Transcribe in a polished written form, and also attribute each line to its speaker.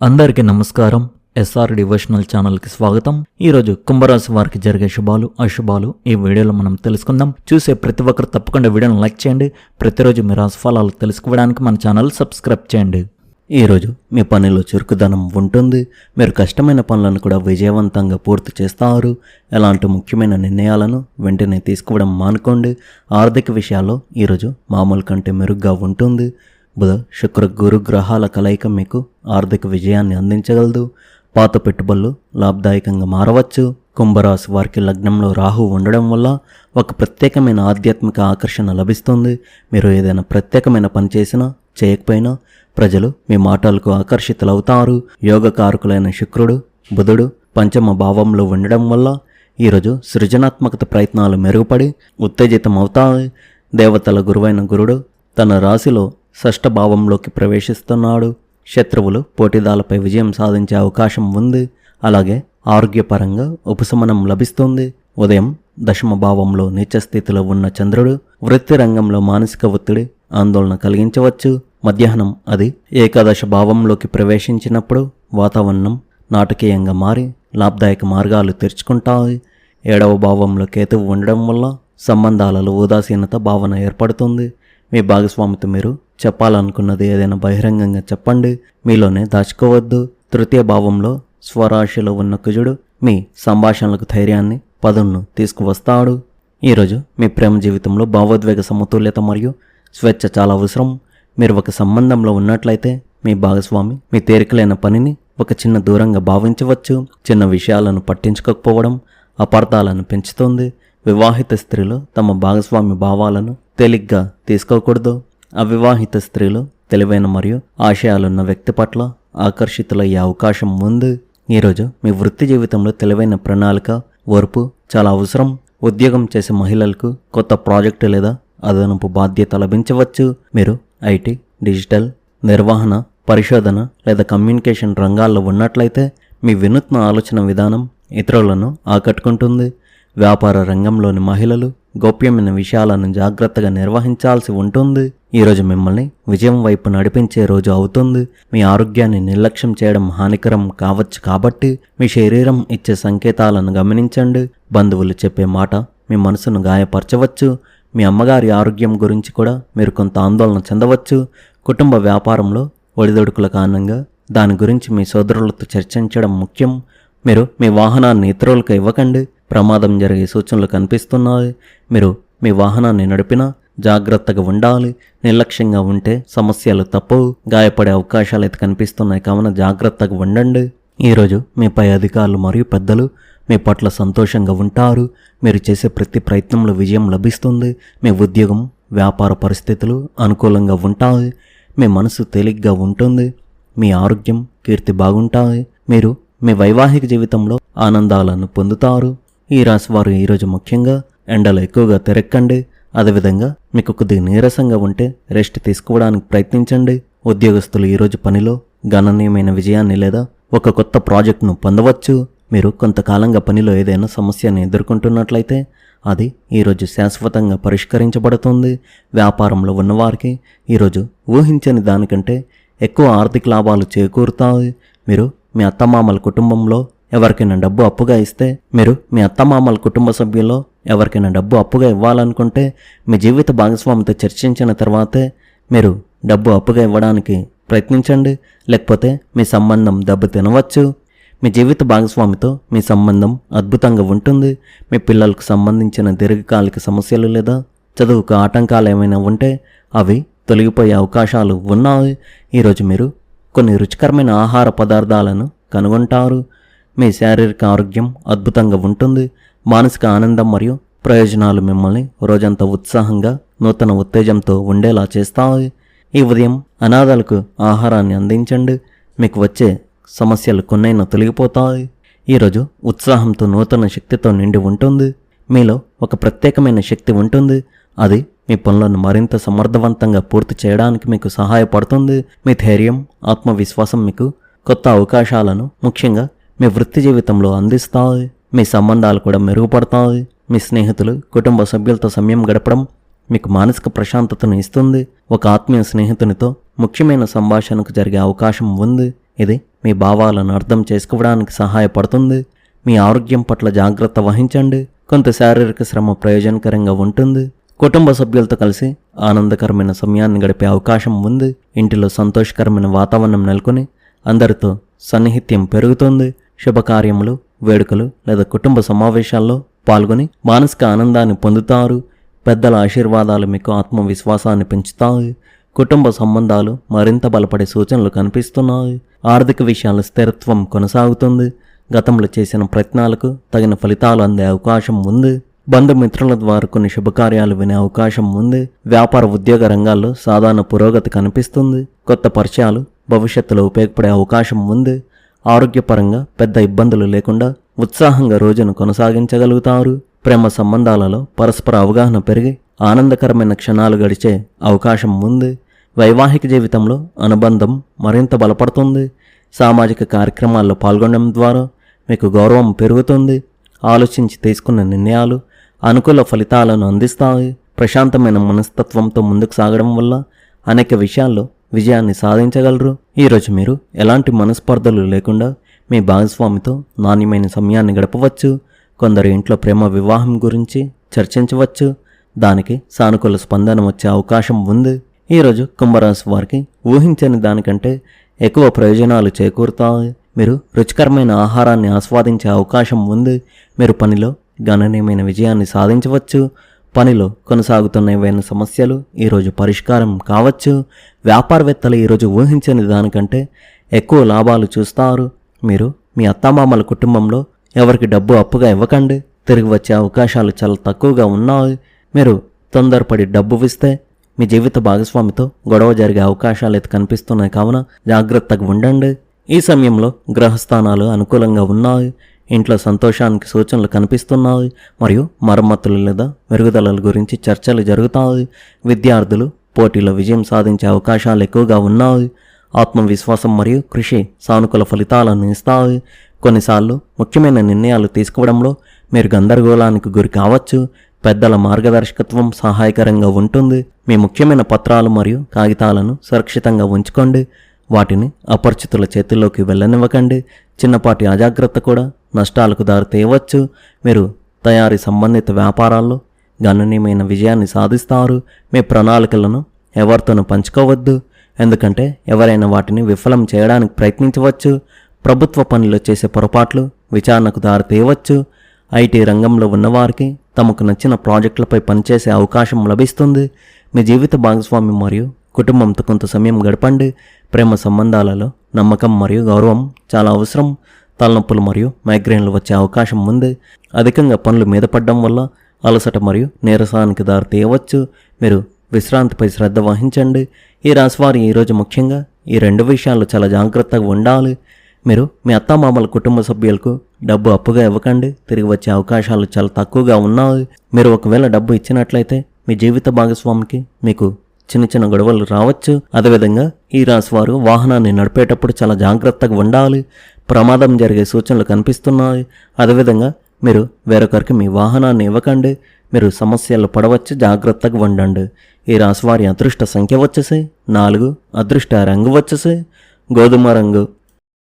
Speaker 1: అందరికీ నమస్కారం. SR devotional ఛానల్కి స్వాగతం. ఈరోజు కుంభరాశి వారికి జరిగే శుభాలు అశుభాలు ఈ వీడియోలో మనం తెలుసుకుందాం. చూసే ప్రతి ఒక్కరు తప్పకుండా వీడియోను లైక్ చేయండి. ప్రతిరోజు మీ రాశి ఫలాలు తెలుసుకోవడానికి మన ఛానల్ సబ్స్క్రైబ్ చేయండి. ఈరోజు మీ పనిలో చురుకుదనం ఉంటుంది. మీరు కష్టమైన పనులను కూడా విజయవంతంగా పూర్తి చేస్తారు. ఎలాంటి ముఖ్యమైన నిర్ణయాలను వెంటనే తీసుకోవడం మానుకోండి. ఆర్థిక విషయాల్లో ఈరోజు మామూలు కంటే మెరుగ్గా ఉంటుంది. బుధ శుక్ర గురు గ్రహాల కలయిక మీకు ఆర్థిక విజయాన్ని అందించగలదు. పాత పెట్టుబడులు లాభదాయకంగా మారవచ్చు. కుంభరాశి వారికి లగ్నంలో రాహు ఉండడం వల్ల ఒక ప్రత్యేకమైన ఆధ్యాత్మిక ఆకర్షణ లభిస్తుంది. మీరు ఏదైనా ప్రత్యేకమైన పని చేసినా చేయకపోయినా ప్రజలు మీ మాటలకు ఆకర్షితులవుతారు. యోగకారకులైన శుక్రుడు బుధుడు పంచమ భావంలో ఉండడం వల్ల ఈరోజు సృజనాత్మకత ప్రయత్నాలు మెరుగుపడి ఉత్తేజితం అవుతాయి. దేవతల గురువైన గురుడు తన రాశిలో షష్ఠ భావంలోకి ప్రవేశిస్తున్నాడు. శత్రువులు పోటీదాలపై విజయం సాధించే అవకాశం ఉంది. అలాగే ఆరోగ్యపరంగా ఉపశమనం లభిస్తుంది. ఉదయం దశమ భావంలో నీచ స్థితిలో ఉన్న చంద్రుడు వృత్తి రంగంలో మానసిక ఒత్తిడి ఆందోళన కలిగించవచ్చు. మధ్యాహ్నం అది ఏకాదశ భావంలోకి ప్రవేశించినప్పుడు వాతావరణం నాటకీయంగా మారి లాభదాయక మార్గాలు తెరుచుకుంటాయి. 7వ భావంలో కేతువు ఉండడం వల్ల సంబంధాలలో ఉదాసీనత భావన ఏర్పడుతుంది. మీ భాగస్వామితో మీరు చెప్పాలనుకున్నది ఏదైనా బహిరంగంగా చెప్పండి. మీలోనే దాచుకోవద్దు. తృతీయ భావంలో స్వరాశిలో ఉన్న కుజుడు మీ సంభాషణలకు ధైర్యాన్ని పదును తీసుకువస్తాడు. ఈరోజు మీ ప్రేమ జీవితంలో భావోద్వేగ సమతుల్యత మరియు స్వేచ్ఛ చాలా అవసరం. మీరు ఒక సంబంధంలో ఉన్నట్లయితే మీ భాగస్వామి మీ తేలికలైన పనిని ఒక చిన్న దూరంగా భావించవచ్చు. చిన్న విషయాలను పట్టించుకోకపోవడం అపార్థాలను పెంచుతుంది. వివాహిత స్త్రీలు తమ భాగస్వామి భావాలను తేలిగ్గా తీసుకోకూడదు. అవివాహిత స్త్రీలు తెలివైన మరియు ఆశయాలున్న వ్యక్తి పట్ల ఆకర్షితులయ్యే అవకాశం ఉంది. ఈరోజు మీ వృత్తి జీవితంలో తెలివైన ప్రణాళిక ఓర్పు చాలా అవసరం. ఉద్యోగం చేసే మహిళలకు కొత్త ప్రాజెక్టు లేదా అదనపు బాధ్యత లభించవచ్చు. మీరు ఐటీ, డిజిటల్, నిర్వహణ, పరిశోధన లేదా కమ్యూనికేషన్ రంగాల్లో ఉన్నట్లయితే మీ వినూత్న ఆలోచన విధానం ఇతరులను ఆకట్టుకుంటుంది. వ్యాపార రంగంలోని మహిళలు గోప్యమైన విషయాలను జాగ్రత్తగా నిర్వహించాల్సి ఉంటుంది. ఈరోజు మిమ్మల్ని విజయం వైపు నడిపించే రోజు అవుతుంది. మీ ఆరోగ్యాన్ని నిర్లక్ష్యం చేయడం హానికరం కావచ్చు కాబట్టి మీ శరీరం ఇచ్చే సంకేతాలను గమనించండి. బంధువులు చెప్పే మాట మీ మనసును గాయపరచవచ్చు. మీ అమ్మగారి ఆరోగ్యం గురించి కూడా మీరు కొంత ఆందోళన చెందవచ్చు. కుటుంబ వ్యాపారంలో ఒడిదొడుకుల కారణంగా దాని గురించి మీ సోదరులతో చర్చించడం ముఖ్యం. మీరు మీ వాహనాన్ని ఇతరులకు ఇవ్వకండి. ప్రమాదం జరిగే సూచనలు కనిపిస్తున్నాయి. మీరు మీ వాహనాన్ని నడిపినా జాగ్రత్తగా ఉండాలి. నిర్లక్ష్యంగా ఉంటే సమస్యలు తప్పవు. గాయపడే అవకాశాలు అయితే కనిపిస్తున్నాయి కావున జాగ్రత్తగా ఉండండి. ఈరోజు మీ పై అధికారులు మరియు పెద్దలు మీ పట్ల సంతోషంగా ఉంటారు. మీరు చేసే ప్రతి ప్రయత్నంలో విజయం లభిస్తుంది. మీ ఉద్యోగం వ్యాపార పరిస్థితులు అనుకూలంగా ఉంటాయి. మీ మనసు తేలిగ్గా ఉంటుంది. మీ ఆరోగ్యం కీర్తి బాగుంటాయి. మీరు మీ వైవాహిక జీవితంలో ఆనందాలను పొందుతారు. ఈ రాశి వారు ఈరోజు ముఖ్యంగా ఎండలో ఎక్కువగా తిరక్కండి. అదేవిధంగా మీకు కొద్దిగా నీరసంగా ఉంటే రెస్ట్ తీసుకోవడానికి ప్రయత్నించండి. ఉద్యోగస్తులు ఈరోజు పనిలో గణనీయమైన విజయాన్ని లేదా ఒక కొత్త ప్రాజెక్టును పొందవచ్చు. మీరు కొంతకాలంగా పనిలో ఏదైనా సమస్యను ఎదుర్కొంటున్నట్లయితే అది ఈరోజు శాశ్వతంగా పరిష్కరించబడుతుంది. వ్యాపారంలో ఉన్నవారికి ఈరోజు ఊహించని దానికంటే ఎక్కువ ఆర్థిక లాభాలు చేకూరుతాయి. మీరు మీ అత్తమామల కుటుంబంలో ఎవరికైనా డబ్బు అప్పుగా ఇస్తే మీరు మీ అత్తమామల కుటుంబ సభ్యుల్లో ఎవరికైనా డబ్బు అప్పుగా ఇవ్వాలనుకుంటే మీ జీవిత భాగస్వామితో చర్చించిన తర్వాతే మీరు డబ్బు అప్పుగా ఇవ్వడానికి ప్రయత్నించండి. లేకపోతే మీ సంబంధం దెబ్బ తినవచ్చు. మీ జీవిత భాగస్వామితో మీ సంబంధం అద్భుతంగా ఉంటుంది. మీ పిల్లలకు సంబంధించిన దీర్ఘకాలిక సమస్యలు లేదా చదువుకు ఆటంకాలు ఏమైనా ఉంటే అవి తొలగిపోయే అవకాశాలు ఉన్నాయి. ఈరోజు మీరు కొన్ని రుచికరమైన ఆహార పదార్థాలను కనుగొంటారు. మీ శారీరక ఆరోగ్యం అద్భుతంగా ఉంటుంది. మానసిక ఆనందం మరియు ప్రయోజనాలు మిమ్మల్ని రోజంతా ఉత్సాహంగా నూతన ఉత్తేజంతో ఉండేలా చేస్తాయి. ఈ ఉదయం అనాథాలకు ఆహారాన్ని అందించండి. మీకు వచ్చే సమస్యలు కొన్నైనా తొలగిపోతాయి. ఈరోజు ఉత్సాహంతో నూతన శక్తితో నిండి ఉంటుంది. మీలో ఒక ప్రత్యేకమైన శక్తి ఉంటుంది. అది మీ పనులను మరింత సమర్థవంతంగా పూర్తి చేయడానికి మీకు సహాయపడుతుంది. మీ ధైర్యం ఆత్మవిశ్వాసం మీకు కొత్త అవకాశాలను ముఖ్యంగా మీ వృత్తి జీవితంలో అందిస్తాయి. మీ సంబంధాలు కూడా మెరుగుపడతాయి. మీ స్నేహితులు కుటుంబ సభ్యులతో సమయం గడపడం మీకు మానసిక ప్రశాంతతను ఇస్తుంది. ఒక ఆత్మీయ స్నేహితునితో ముఖ్యమైన సంభాషణకు జరిగే అవకాశం ఉంది. ఇది మీ భావాలను అర్థం చేసుకోవడానికి సహాయపడుతుంది. మీ ఆరోగ్యం పట్ల జాగ్రత్త వహించండి. కొంత శారీరక శ్రమ ప్రయోజనకరంగా ఉంటుంది. కుటుంబ సభ్యులతో కలిసి ఆనందకరమైన సమయాన్ని గడిపే అవకాశం ఉంది. ఇంటిలో సంతోషకరమైన వాతావరణం నెలకొని అందరితో సన్నిహిత్యం పెరుగుతుంది. శుభకార్యములు, వేడుకలు లేదా కుటుంబ సమావేశాల్లో పాల్గొని మానసిక ఆనందాన్ని పొందుతారు. పెద్దల ఆశీర్వాదాలు మీకు ఆత్మవిశ్వాసాన్ని పెంచుతాయి. కుటుంబ సంబంధాలు మరింత బలపడే సూచనలు కనిపిస్తున్నాయి. ఆర్థిక విషయాల స్థిరత్వం కొనసాగుతుంది. గతంలో చేసిన ప్రయత్నాలకు తగిన ఫలితాలు అందే అవకాశం ఉంది. బంధుమిత్రుల ద్వారా కొన్ని శుభకార్యాలు వినే అవకాశం ఉంది. వ్యాపార ఉద్యోగ రంగాల్లో సాధారణ పురోగతి కనిపిస్తుంది. కొత్త పరిచయాలు భవిష్యత్తులో ఉపయోగపడే అవకాశం ఉంది. ఆరోగ్యపరంగా పెద్ద ఇబ్బందులు లేకుండా ఉత్సాహంగా రోజును కొనసాగించగలుగుతారు. ప్రేమ సంబంధాలలో పరస్పర అవగాహన పెరిగి ఆనందకరమైన క్షణాలు గడిచే అవకాశం ఉంది. వైవాహిక జీవితంలో అనుబంధం మరింత బలపడుతుంది. సామాజిక కార్యక్రమాల్లో పాల్గొనడం ద్వారా మీకు గౌరవం పెరుగుతుంది. ఆలోచించి తీసుకున్న నిర్ణయాలు అనుకూల ఫలితాలను అందిస్తాయి. ప్రశాంతమైన మనస్తత్వంతో ముందుకు సాగడం వల్ల అనేక విషయాల్లో విజయాన్ని సాధించగలరు. ఈరోజు మీరు ఎలాంటి మనస్పర్ధలు లేకుండా మీ భాగస్వామితో నాణ్యమైన సమయాన్ని గడపవచ్చు. కొందరు ఇంట్లో ప్రేమ వివాహం గురించి చర్చించవచ్చు. దానికి సానుకూల స్పందన వచ్చే అవకాశం ఉంది. ఈరోజు కుంభరాశి వారికి ఊహించని దానికంటే ఎక్కువ ప్రయోజనాలు చేకూరుతాయి. మీరు రుచికరమైన ఆహారాన్ని ఆస్వాదించే అవకాశం ఉంది. మీరు పనిలో గణనీయమైన విజయాన్ని సాధించవచ్చు. పనిలో కొనసాగుతున్న ఏవైనా సమస్యలు ఈరోజు పరిష్కారం కావచ్చు. వ్యాపారవేత్తలు ఈరోజు ఊహించని దానికంటే ఎక్కువ లాభాలు చూస్తారు. మీరు మీ అత్తామామల కుటుంబంలో ఎవరికి డబ్బు అప్పుగా ఇవ్వకండి. తిరిగి వచ్చే అవకాశాలు చాలా తక్కువగా ఉన్నాయి. మీరు తొందరపడి డబ్బు ఇస్తే మీ జీవిత భాగస్వామితో గొడవ జరిగే అవకాశాలు అయితే కనిపిస్తున్నాయి. కావున జాగ్రత్తగా ఉండండి. ఈ సమయంలో గ్రహస్థానాలు అనుకూలంగా ఉన్నాయి. ఇంట్లో సంతోషానికి సూచనలు కనిపిస్తున్నాయి మరియు మరమ్మతులు లేదా మెరుగుదలల గురించి చర్చలు జరుగుతాయి. విద్యార్థులు పోటీలో విజయం సాధించే అవకాశాలు ఎక్కువగా ఉన్నాయి. ఆత్మవిశ్వాసం మరియు కృషి సానుకూల ఫలితాలను ఇస్తాయి. కొన్నిసార్లు ముఖ్యమైన నిర్ణయాలు తీసుకోవడంలో మీరు గందరగోళానికి గురి కావచ్చు. పెద్దల మార్గదర్శకత్వం సహాయకరంగా ఉంటుంది. మీ ముఖ్యమైన పత్రాలు మరియు కాగితాలను సురక్షితంగా ఉంచుకోండి. వాటిని అపరిచితుల చేతుల్లోకి వెళ్ళనివ్వకండి. చిన్నపాటి అజాగ్రత్త కూడా నష్టాలకు దారితీయవచ్చు. మీరు తయారీ సంబంధిత వ్యాపారాల్లో గణనీయమైన విజయాన్ని సాధిస్తారు. మీ ప్రణాళికలను ఎవరితోనూ పంచుకోవద్దు, ఎందుకంటే ఎవరైనా వాటిని విఫలం చేయడానికి ప్రయత్నించవచ్చు. ప్రభుత్వ పనులు చేసే పొరపాట్లు విచారణకు దారితీయవచ్చు. ఐటీ రంగంలో ఉన్నవారికి తమకు నచ్చిన ప్రాజెక్టులపై పనిచేసే అవకాశం లభిస్తుంది. మీ జీవిత భాగస్వామి మరియు కుటుంబంతో కొంత సమయం గడపండి. ప్రేమ సంబంధాలలో నమ్మకం మరియు గౌరవం చాలా అవసరం. తలనొప్పులు మరియు మైగ్రేన్లు వచ్చే అవకాశం ఉంది. అధికంగా పనులు మీద పడడం వల్ల అలసట మరియు నీరసానికి దారితీయవచ్చు. మీరు విశ్రాంతిపై శ్రద్ధ వహించండి. ఈ రాశివారు ఈరోజు ముఖ్యంగా ఈ రెండు విషయాల్లో చాలా జాగ్రత్తగా ఉండాలి. మీరు మీ అత్తామామల కుటుంబ సభ్యులకు డబ్బు అప్పుగా ఇవ్వకండి. తిరిగి వచ్చే అవకాశాలు చాలా తక్కువగా ఉన్నాయి. మీరు ఒకవేళ డబ్బు ఇచ్చినట్లయితే మీ జీవిత భాగస్వామికి మీకు చిన్న చిన్న గొడవలు రావచ్చు. అదేవిధంగా ఈ రాశివారు వాహనాన్ని నడిపేటప్పుడు చాలా జాగ్రత్తగా ఉండాలి. ప్రమాదం జరిగే సూచనలు కనిపిస్తున్నాయి. అదేవిధంగా మీరు వేరొకరికి మీ వాహనాన్ని ఇవ్వకండి. మీరు సమస్యలు పడవచ్చు, జాగ్రత్తగా ఉండండి. ఈ రాశివారి అదృష్ట సంఖ్య వచ్చేసి 4, అదృష్ట రంగు వచ్చేసి గోధుమ రంగు.